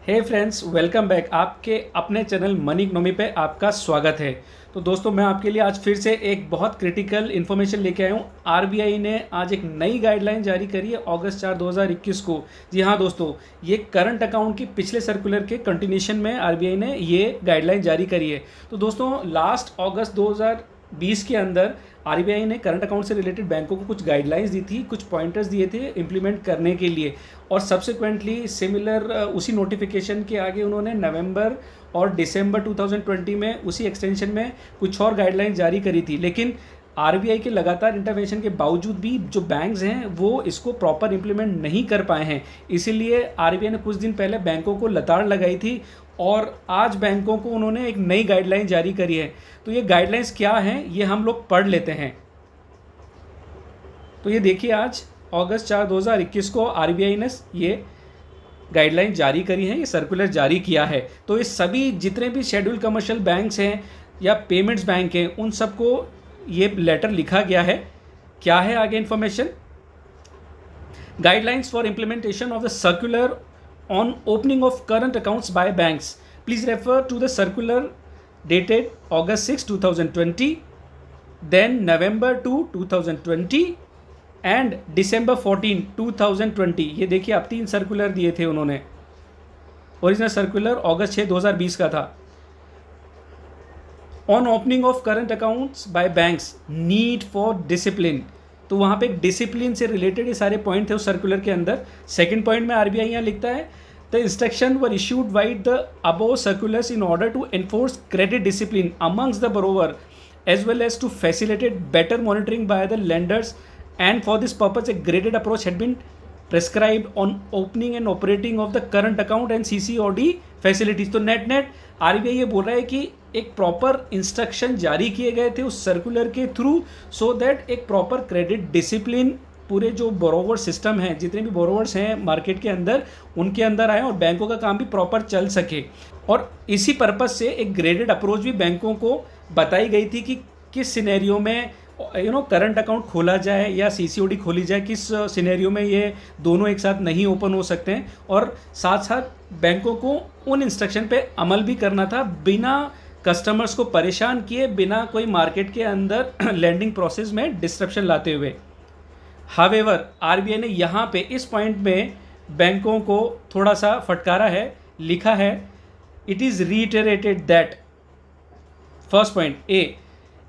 हे friends, welcome back. आपके अपने channel money economy पे आपका स्वागत है। तो दोस्तों, मैं आपके लिए आज फिर से एक बहुत क्रिटिकल इन्फॉर्मेशन लेके आया हूँ। आरबीआई ने आज एक नई गाइडलाइन जारी करी है अगस्त 4 2021 को। जी हाँ दोस्तों, ये करंट अकाउंट की पिछले सर्कुलर के कंटिन्यूशन में आरबीआई ने ये गाइडलाइन जारी करी है। तो दोस्तों, लास्ट अगस्त 2020 के अंदर आरबीआई ने करंट अकाउंट से रिलेटेड बैंकों को कुछ गाइडलाइंस दी थी, कुछ पॉइंटर्स दिए थे इम्प्लीमेंट करने के लिए। और सब्सिक्वेंटली सिमिलर उसी नोटिफिकेशन के आगे उन्होंने नवंबर और दिसंबर 2020 में उसी एक्सटेंशन में कुछ और गाइडलाइंस जारी करी थी। लेकिन आरबीआई के लगातार इंटरवेंशन के बावजूद भी जो बैंक्स हैं वो इसको प्रॉपर इम्प्लीमेंट नहीं कर पाए हैं। इसीलिए आरबीआई ने कुछ दिन पहले बैंकों को लताड़ लगाई थी और आज बैंकों को उन्होंने एक नई गाइडलाइन जारी करी है। तो ये गाइडलाइंस क्या हैं ये हम लोग पढ़ लेते हैं। तो ये देखिए, आज अगस्त 4 2021 को आरबीआई ने ये गाइडलाइन जारी करी है, ये सर्कुलर जारी किया है। तो ये सभी जितने भी शेड्यूल कमर्शियल बैंक्स हैं या पेमेंट्स बैंक हैं उन सबको ये लेटर लिखा गया है। क्या है आगे information? Guidelines for implementation of the circular on opening of current accounts by banks. Please refer to the circular dated August 6, 2020, then November 2, 2020 and December 14, 2020. ये देखिए, आप 3 सर्कुलर दिए थे उन्होंने। ओरिजिनल सर्कुलर अगस्त 6, 2020 का था। On opening of current accounts bye banks, need for discipline. तो वहाँ पे एक डिसिप्लिन से रिलेटेड ये सारे पॉइंट थे उस सर्कुलर के अंदर। सेकंड पॉइंट में आरबीआई यहाँ लिखता है, the instruction were issued by the above circulars in order to enforce credit discipline amongst the borrower as well as to facilitate better monitoring by the lenders and for this purpose a graded approach had been prescribed on opening and operating of the current account and CCOD facilities। तो net RBI ये बोल रहा है कि एक proper instruction जारी किए गए थे उस सर्कुलर के थ्रू, सो दैट एक प्रॉपर क्रेडिट डिसिप्लिन पूरे जो बोरोवर सिस्टम है, जितने भी बोरोवर्स हैं मार्केट के अंदर, उनके अंदर आए और बैंकों का काम भी प्रॉपर चल सके। और इसी पर्पज से एक ग्रेडेड अप्रोच भी बैंकों को बताई गई थी कि किस सिनेरियो में करंट अकाउंट खोला जाए या सीसीओडी खोली जाए, किस सिनेरियो में ये दोनों एक साथ नहीं ओपन हो सकते हैं। और साथ साथ बैंकों को उन इंस्ट्रक्शन पे अमल भी करना था बिना कस्टमर्स को परेशान किए, बिना कोई मार्केट के अंदर लैंडिंग प्रोसेस में डिस्ट्रप्शन लाते हुए। हावेवर आरबीआई ने यहाँ पे इस पॉइंट में बैंकों को थोड़ा सा फटकारा है, लिखा है, it is reiterated that, first point A,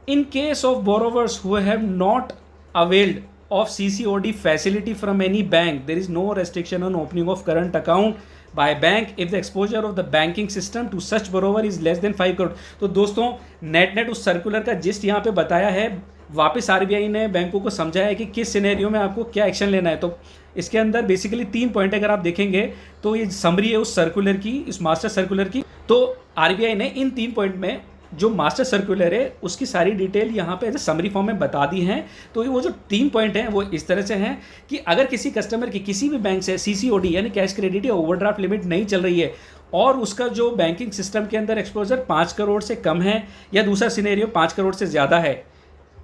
in case of borrowers who have not availed of CCOD facility from any bank, there is no restriction on opening of current account by bank if the exposure of the banking system to such borrower is less than 5 crore. तो दोस्तों, net उस circular का gist यहाँ पे बताया है। वापस RBI ने बैंकों को समझाया है कि किस सिनेरियो में आपको क्या एक्शन लेना है। तो इसके अंदर बेसिकली 3 पॉइंट अगर आप देखेंगे तो ये समरी है उस सर्कुलर की, इस मास्टर सर्कुलर की। तो आरबीआई ने इन 3 पॉइंट में जो मास्टर सर्कुलर है उसकी सारी डिटेल यहाँ पे एज समरी फॉर्म में बता दी हैं। तो वो जो 3 पॉइंट हैं वो इस तरह से हैं कि अगर किसी कस्टमर की किसी भी बैंक से सीसीओडी यानी कैश क्रेडिट या ओवरड्राफ्ट लिमिट नहीं चल रही है और उसका जो बैंकिंग सिस्टम के अंदर एक्सपोजर 5 करोड़ से कम है, या दूसरा सिनेरियो 5 करोड़ से ज़्यादा है,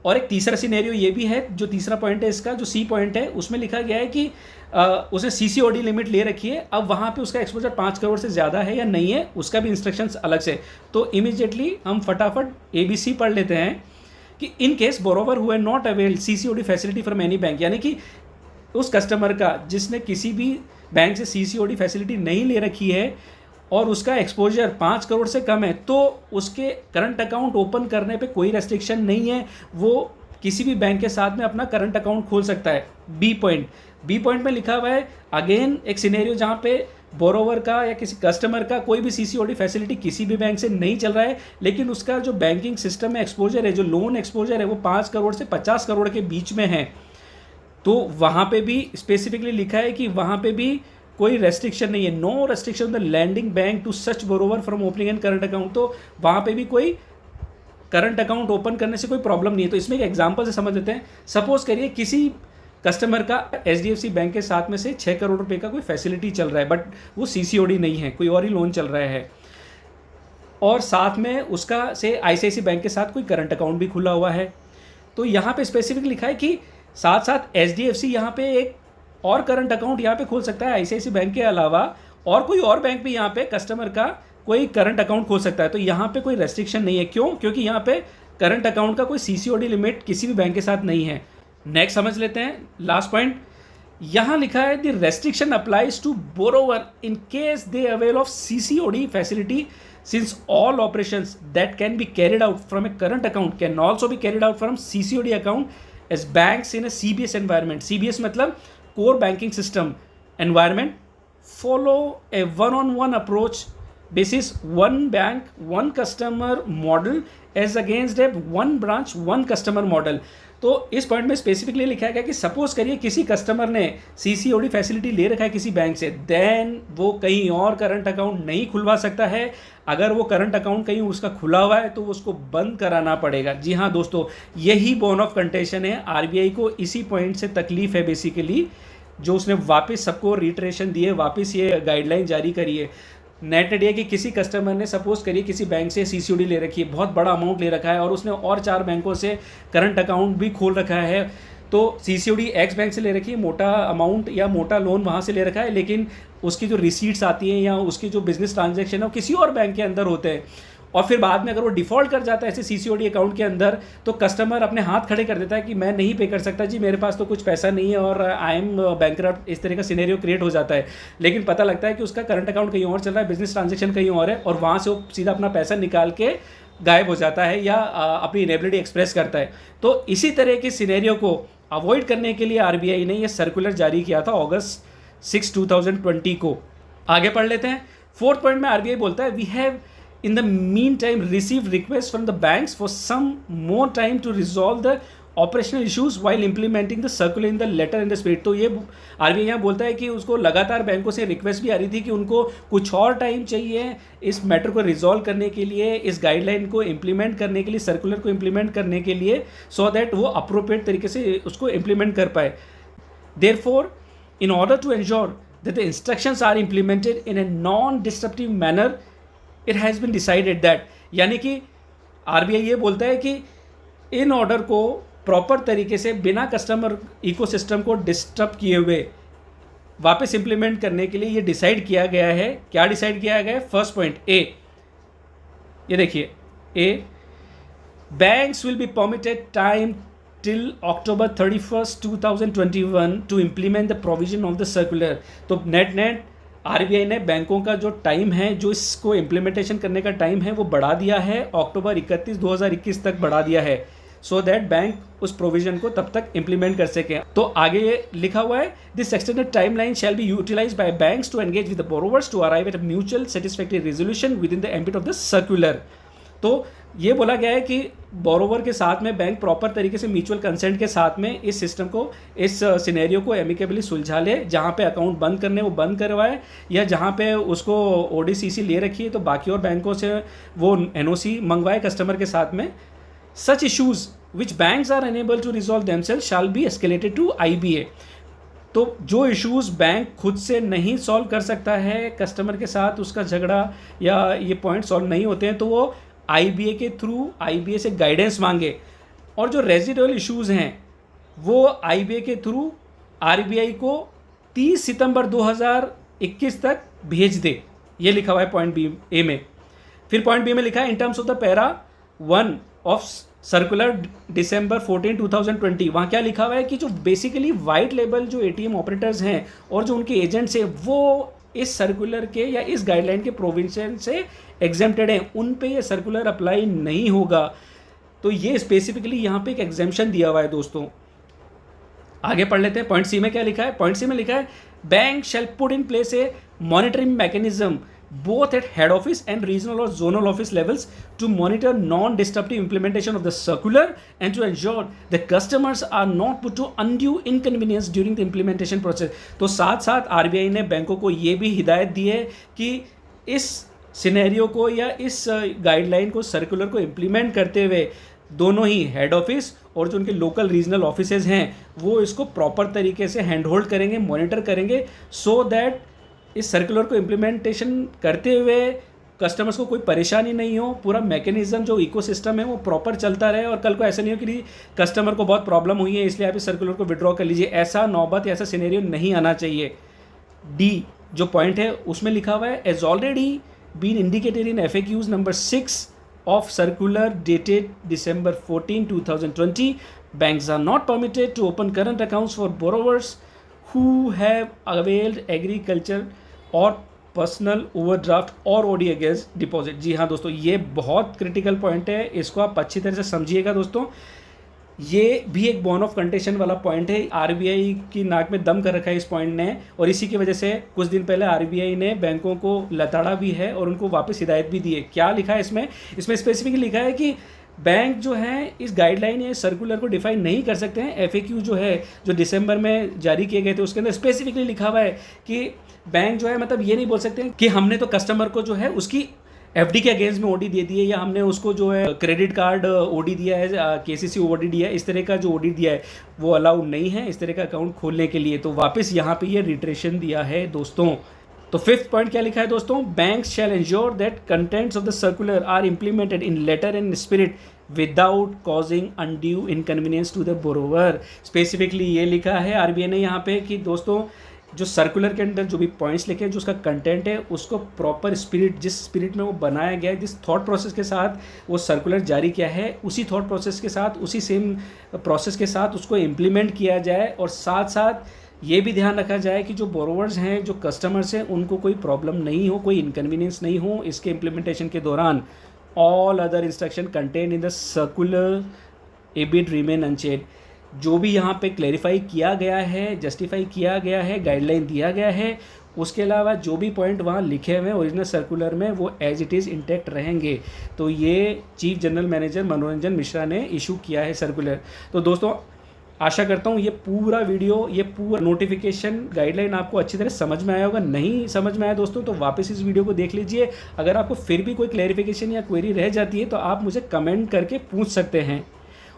और एक तीसरा सिनेरियो ये भी है, जो तीसरा पॉइंट है इसका, जो सी पॉइंट है, उसमें लिखा गया है कि उसने सीसीओडी लिमिट ले रखी है, अब वहाँ पे उसका एक्सपोजर 5 करोड़ से ज़्यादा है या नहीं है, उसका भी इंस्ट्रक्शंस अलग से। तो इमीडिएटली हम फटाफट ABC पढ़ लेते हैं कि in case borrower who have not availed CCOD facility from any bank, यानी कि उस कस्टमर का जिसने किसी भी बैंक से सीसीओडी फैसिलिटी नहीं ले रखी है और उसका एक्सपोजर 5 करोड़ से कम है, तो उसके करंट अकाउंट ओपन करने पे कोई रेस्ट्रिक्शन नहीं है, वो किसी भी बैंक के साथ में अपना करंट अकाउंट खोल सकता है। बी पॉइंट में लिखा हुआ है अगेन एक सिनेरियो जहाँ पे बोरोवर का या किसी कस्टमर का कोई भी सीसीओडी फैसिलिटी किसी भी बैंक से नहीं चल रहा है, लेकिन उसका जो बैंकिंग सिस्टम में एक्सपोजर है, जो लोन एक्सपोजर है, वो 5 करोड़ से 50 करोड़ के बीच में है। तो वहाँ पे भी स्पेसिफिकली लिखा है कि वहाँ पे भी कोई रेस्ट्रिक्शन नहीं है, no restriction the lending bank to such borrower from opening and current account. तो वहाँ पे भी कोई करंट अकाउंट ओपन करने से कोई प्रॉब्लम नहीं है। तो इसमें एक एग्जांपल से समझ लेते हैं। सपोज करिए किसी कस्टमर का HDFC बैंक के साथ में से 6 करोड़ रुपए का कोई फैसिलिटी चल रहा है, बट वो CCOD नहीं है, कोई और ही लोन चल रहा है, और साथ में उसका से ICICI बैंक के साथ कोई करंट अकाउंट भी खुला हुआ है। तो यहाँ पे स्पेसिफिक लिखा है कि साथ साथ HDFC यहाँ पे एक और करंट अकाउंट यहाँ पे खोल सकता है ICICI बैंक के अलावा, और कोई और बैंक भी यहाँ पे कस्टमर का कोई करंट अकाउंट खोल सकता है। तो यहाँ पे कोई रेस्ट्रिक्शन नहीं है। क्यों? क्योंकि यहाँ पे करंट अकाउंट का कोई सीसीओडी लिमिट किसी भी बैंक के साथ नहीं है। नेक्स्ट समझ लेते हैं लास्ट पॉइंट। यहाँ लिखा है the restriction applies to borrower in case they avail of CCOD facility since all operations that can be carried out from a current account can also be carried out from CCOD account as banks in a CBS environment. CBS मतलब core banking system environment follow a one-on-one approach basis one bank one customer model as against a one branch one customer model. तो इस point में specifically लिखा गया कि suppose करिए किसी customer ने सीसीओडी फैसिलिटी ले रखा है किसी बैंक से, देन वो कहीं और करंट अकाउंट नहीं खुलवा सकता है। अगर वो करंट अकाउंट कहीं उसका खुला हुआ है तो उसको बंद कराना पड़ेगा। जी हाँ दोस्तों, यही बोन ऑफ कंटेंशन है। आरबीआई को इसी पॉइंट से तकलीफ है बेसिकली, जो उसने वापस सबको रिट्रेशन दिए, वापस ये गाइडलाइन जारी करी है। नेट एडिया कि किसी कस्टमर ने सपोज करिए किसी बैंक से सीसीओडी ले रखी है, बहुत बड़ा अमाउंट ले रखा है और उसने और 4 बैंकों से करंट अकाउंट भी खोल रखा है। तो सीसीओडी एक्स बैंक से ले रखी है, मोटा अमाउंट या मोटा लोन वहाँ से ले रखा है, लेकिन उसकी जो रिसीट्स आती हैं या उसकी जो बिजनेस ट्रांजैक्शन है वो किसी और बैंक के अंदर होते हैं। और फिर बाद में अगर वो डिफ़ॉल्ट कर जाता है ऐसे सीसीओडी अकाउंट के अंदर, तो कस्टमर अपने हाथ खड़े कर देता है कि मैं नहीं पे कर सकता जी, मेरे पास तो कुछ पैसा नहीं है और आई एम बैंकरप्ट, इस तरह का सिनेरियो क्रिएट हो जाता है। लेकिन पता लगता है कि उसका करंट अकाउंट कहीं और चल रहा है, बिजनेस ट्रांजेक्शन कहीं और है, और वहाँ से वो सीधा अपना पैसा निकाल के गायब हो जाता है या अपनी इनेबिलिटी एक्सप्रेस करता है। तो इसी तरह के सिनेरियो को अवॉइड करने के लिए आरबीआई ने यह सर्कुलर जारी किया था अगस्त 6, 2020 को। आगे पढ़ लेते हैं। 4th पॉइंट में आरबीआई बोलता है we have in the meantime received requests from the banks for some more time to resolve the operational issues while implementing the circular in the letter and the spirit। तो ये RBI यहाँ बोलता है कि उसको लगातार बैंकों से रिक्वेस्ट भी आ रही थी कि उनको कुछ और टाइम चाहिए इस मैटर को रिजॉल्व करने के लिए, इस गाइडलाइन को इम्प्लीमेंट करने के लिए, सर्कुलर को इम्प्लीमेंट करने के लिए, सो दैट वो अप्रोप्रिएट तरीके से उसको इम्प्लीमेंट कर पाए। Therefore in order to ensure that the instructions are implemented in a non-disruptive manner, it has been decided that, यानी कि आरबीआई ये बोलता है कि इन ऑर्डर को प्रॉपर तरीके से बिना कस्टमर इकोसिस्टम को डिस्टर्ब किए हुए वापस इंप्लीमेंट करने के लिए ये डिसाइड किया गया है। क्या डिसाइड किया गया है? फर्स्ट पॉइंट ए, ये देखिए A, banks will be permitted time till October 31st, 2021 to implement the provision of the circular। तो नेट आरबीआई ने बैंकों का जो टाइम है, जो इसको इम्प्लीमेंटेशन करने का टाइम है, वो बढ़ा दिया है, अक्टूबर 31, 2021 तक बढ़ा दिया है, सो दैट बैंक उस प्रोविजन को तब तक इम्प्लीमेंट कर सकें। तो आगे ये लिखा हुआ है this extended timeline shall be utilise by banks to engage with the borrowers to arrive at a mutual satisfactory resolution within the ambit of the circular. तो ये बोला गया है कि बोरोवर के साथ में बैंक प्रॉपर तरीके से म्यूचुअल कंसेंट के साथ में इस सिस्टम को, इस सिनेरियो को एमिकेबली सुलझा ले। जहाँ पे अकाउंट बंद करने वो बंद करवाए, या जहाँ पे उसको ओडीसीसी ले रखी है तो बाकी और बैंकों से वो एनओसी मंगवाए कस्टमर के साथ में। Such issues which banks are unable to resolve themselves shall be escalated to IBA. तो जो इश्यूज़ बैंक खुद से नहीं सॉल्व कर सकता है, कस्टमर के साथ उसका झगड़ा या ये पॉइंट सॉल्व नहीं होते हैं, तो वो आईबीए के थ्रू आईबीए से गाइडेंस मांगे। और जो रेजिडुअल इश्यूज़ हैं वो आईबीए के थ्रू आरबीआई को 30 सितंबर 2021 तक भेज दे। ये लिखा हुआ है पॉइंट बी ए में। फिर पॉइंट बी में लिखा है in terms of the para 1 of circular December 14, 2020। वहाँ क्या लिखा हुआ है कि जो बेसिकली वाइट लेबल जो एटीएम ऑपरेटर्स हैं और जो उनके एजेंट्स हैं वो इस सर्कुलर के या इस गाइडलाइन के प्रोविजन से एग्जेम्प्टेड हैं, उन पे ये सर्कुलर अप्लाई नहीं होगा। तो ये स्पेसिफिकली यहाँ पे एक एग्जेम्पशन दिया हुआ है दोस्तों। आगे पढ़ लेते हैं। पॉइंट सी में क्या लिखा है? पॉइंट सी में लिखा है bank shall put in place a monitoring mechanism both at head office and regional or zonal office levels to monitor non-disruptive implementation of the circular and to ensure that customers are not put to undue inconvenience during the implementation process। तो साथ साथ RBI ने बैंकों को ये भी हिदायत दी है कि इस सिनेरियो को या इस गाइडलाइन को, सर्कुलर को इम्प्लीमेंट करते हुए दोनों ही हेड ऑफिस और जो उनके लोकल रीजनल ऑफिसेज हैं वो इसको प्रॉपर तरीके से हैंड होल्ड करेंगे, मॉनिटर करेंगे, सो दैट इस सर्कुलर को इम्प्लीमेंटेशन करते हुए कस्टमर्स को कोई परेशानी नहीं हो, पूरा मैकेनिज्म जो इकोसिस्टम है वो प्रॉपर चलता रहे और कल को ऐसा नहीं हो कि कस्टमर को बहुत प्रॉब्लम हुई है इसलिए आप इस सर्कुलर को विड्रॉ कर लीजिए। ऐसा नौबत, ऐसा सिनेरियो नहीं आना चाहिए। डी, जो पॉइंट है उसमें लिखा हुआ है as already been indicated in FAQs number 6 of circular dated December 14, 2020, banks are not permitted to open current accounts for borrowers who have availed agriculture or personal overdraft और OD अगेंस्ट डिपॉजिट। जी हाँ दोस्तों, ये बहुत critical point है, इसको आप अच्छी तरह से समझिएगा दोस्तों। ये भी एक बॉर्न ऑफ कंटेंशन वाला पॉइंट है। RBI की नाक में दम कर रखा है इस पॉइंट ने, और इसी की वजह से कुछ दिन पहले RBI ने बैंकों को लताड़ा भी है और उनको वापस हिदायत भी दी है। क्या लिखा है इसमें स्पेसिफिकली लिखा है कि बैंक जो है इस गाइडलाइन या सर्कुलर को डिफाइन नहीं कर सकते हैं। FAQ जो है जो दिसंबर में जारी किए गए थे उसके अंदर स्पेसिफिकली लिखा हुआ है कि बैंक जो है मतलब ये नहीं बोल सकते कि हमने तो कस्टमर को जो है उसकी FD के अगेंस्ट में OD दे दी है, या हमने उसको जो है क्रेडिट कार्ड OD दिया है, KCC OD दिया है, इस तरह का जो OD दिया है वो अलाउड नहीं है इस तरह का अकाउंट खोलने के लिए। तो वापस यहाँ पे ये रिट्रेशन दिया है दोस्तों। तो फिफ्थ पॉइंट क्या लिखा है दोस्तों, banks shall ensure that contents of the circular are implemented in letter and spirit without causing undue inconvenience to the borrower. Specifically ये लिखा है RBI ने यहाँ पे कि दोस्तों जो सर्कुलर के अंदर जो भी पॉइंट्स लिखे हैं, जो उसका कंटेंट है, उसको प्रॉपर स्पिरिट, जिस स्पिरिट में वो बनाया गया है, जिस थॉट प्रोसेस के साथ वो सर्कुलर जारी किया है, उसी थॉट प्रोसेस के साथ, उसी सेम प्रोसेस के साथ उसको इम्प्लीमेंट किया जाए। और साथ साथ ये भी ध्यान रखा जाए कि जो बोरोवर्स हैं, जो कस्टमर्स हैं, उनको कोई प्रॉब्लम नहीं हो, कोई इनकन्वीनियंस नहीं हो इसके इम्प्लीमेंटेशन के दौरान। All other instruction contain in the circular ibid remain unchanged. जो भी यहाँ पे क्लैरिफाई किया गया है, जस्टिफाई किया गया है, गाइडलाइन दिया गया है, उसके अलावा जो भी पॉइंट वहाँ लिखे हुए हैं ओरिजिनल सर्कुलर में वो एज इट इज़ इंटैक्ट रहेंगे। तो ये चीफ जनरल मैनेजर मनोरंजन मिश्रा ने इशू किया है सर्कुलर। तो दोस्तों आशा करता हूँ ये पूरा वीडियो, ये पूरा नोटिफिकेशन गाइडलाइन आपको अच्छी तरह समझ में आया होगा। नहीं समझ में आया दोस्तों तो वापस इस वीडियो को देख लीजिए। अगर आपको फिर भी कोई क्लैरिफिकेशन या क्वेरी रह जाती है तो आप मुझे कमेंट करके पूछ सकते हैं।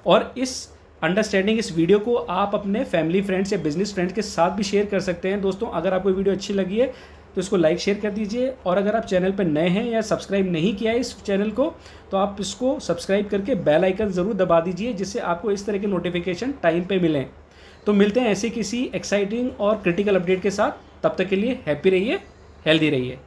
और इस अंडरस्टैंडिंग इस वीडियो को आप अपने फैमिली फ्रेंड्स या बिजनेस फ्रेंड्स के साथ भी शेयर कर सकते हैं। दोस्तों अगर आपको वीडियो अच्छी लगी है तो इसको लाइक शेयर कर दीजिए, और अगर आप चैनल पर नए हैं या सब्सक्राइब नहीं किया है इस चैनल को तो आप इसको सब्सक्राइब करके बेल आइकन ज़रूर दबा दीजिए, जिससे आपको इस तरह के नोटिफिकेशन टाइम पे मिलें। तो मिलते हैं ऐसे किसी एक्साइटिंग और क्रिटिकल अपडेट के साथ। तब तक के लिए हैप्पी रहिए, हेल्दी रहिए।